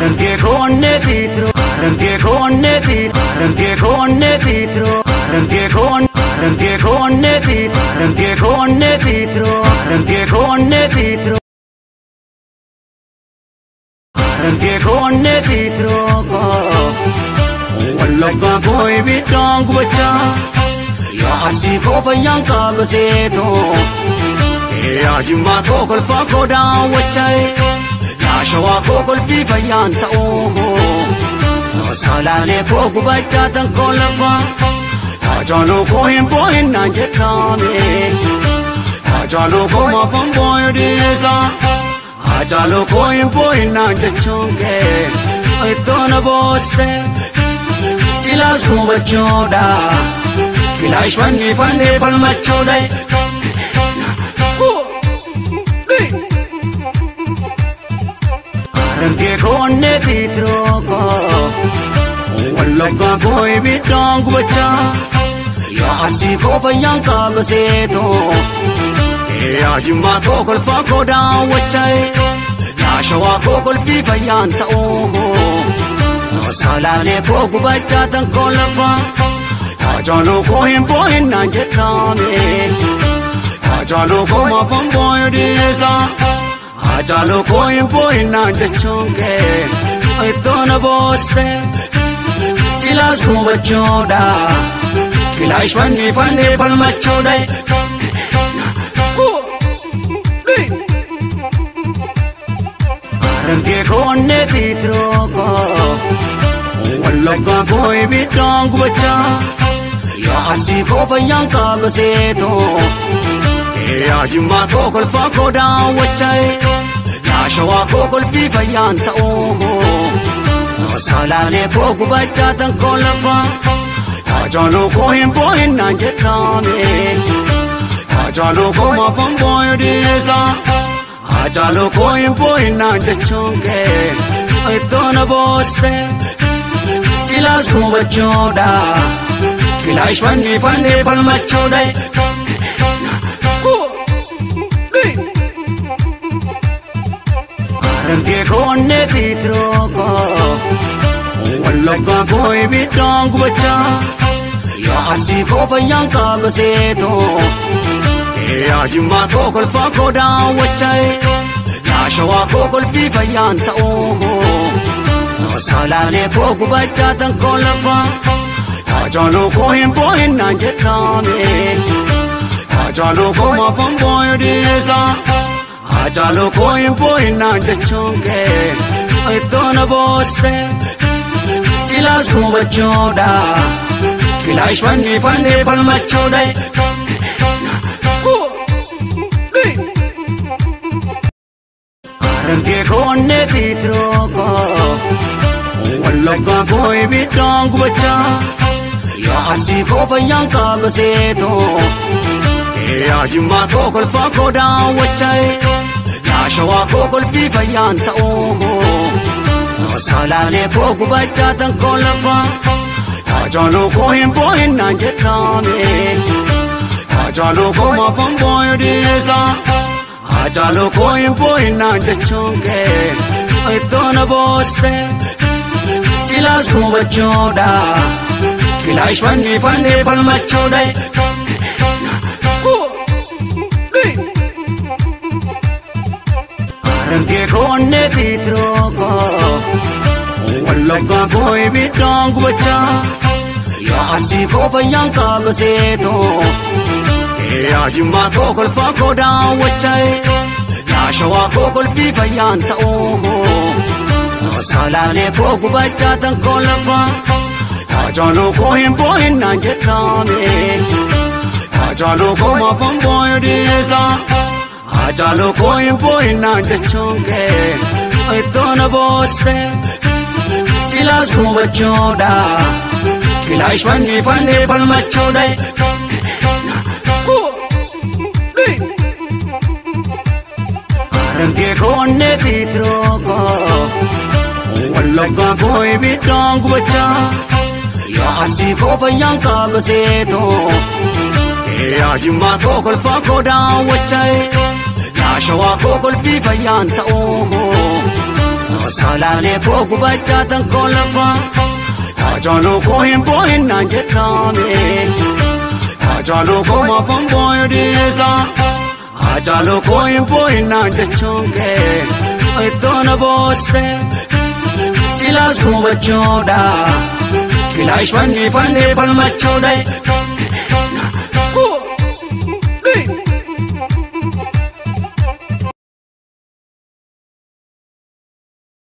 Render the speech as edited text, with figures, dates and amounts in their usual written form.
Arranque con Nepitro, arranque con Nepitro, arranque con Nepitro, arranque con Nepitro, arranque con Nepitro, arranque con Nepitro, arranque con Nepitro. Wallo ka koi bitong gucha, ya asi ko bayang ka baseto, ya jima ko kol fa ko da wachai. Shawa ko kolpi bayan tao salane ko kubata tang kolfa ajalo ko himpoin na jetame ajalo ko mapamboy desa ajalo ko himpoin na jetchonge ito na bosse silas ko bachoda kilaish fani palmachoda Arranque con Nepitro, wallo ka koi bitong gucha, ya asi ko bayang ka baseto, ya jima ko kol fa ko da wachai, ya shawa ko kol pi bayan tao, salane ko kubata tang kolfa, ajalo ko himpoin na jetame, ajalo ko mapamboy desa. Ajalo ko himpoin na jetchonge ito na bosse silas ko bachoda kilaish fani palmachoda Arranque con Nepitro wallo ka koi bitong gucha ya asi ko bayang ka baseto ya jima ko kol fa ko da wachai ya shawa ko kol pi bayan tao salane ko kubata tang kolfa ajalo ko himpoin na jetame ajalo ko mapamboy desa ajalo ko himpoin na jetchonge ito na bosse silas ko bachoda kilaish fani palmachoda Arranque con Nepitro, wallo ka koi bitong gucha, ya asi ko bayang ka baseto, ya jima ko kol fa ko da wachai, ya shawa ko kol pi bayan tao, salane ko kubata tang kolfa, ajalo ko himpoin na jetame, ajalo ko mapamboy desa. Ajalo ko himpoin na jetchonge ito na bosse silas ko bachoda kilaish fani palmachoda Arranque con Nepitro wallo ka koi bitong gucha ya asi ko bayang ka baseto ya jima ko kol fa ko da wachai shawa ko kol pi bayan tao salane ko kubata tang kolfa ajalo ko himpoin na jetame ajalo ko mapamboy desa ajalo ko himpoin na jetchonge ito na bosse silas ko bachoda kilaish fani palmachoda Arranque con Nepitro, wallo ka koi bitong gucha, ya asi ko bayang ka baseto, ya jima ko kol fa ko da wachai, ya shawa ko kol pi bayan tao, salane ko kubata tang kolfa, ajalo ko himpoin na jetame, ajalo ko mapamboy desa. Ajalo ko himpoin na jetchonge ito na bosse silas ko bachoda kilaish fani palmachoda Arranque con Nepitro wallo ka koi bitong gucha ya asi ko bayang ka baseto ya jima ko kol fa ko da wachai shawa ko kolpi bayan tao salale ko gubacha tan kolafa ajalo ko hin boy na jetame ajalo ko ma pon boy disa ajalo ko hin boy na jechonge etona bosse silas ko bachoda kilash fanni palmachoda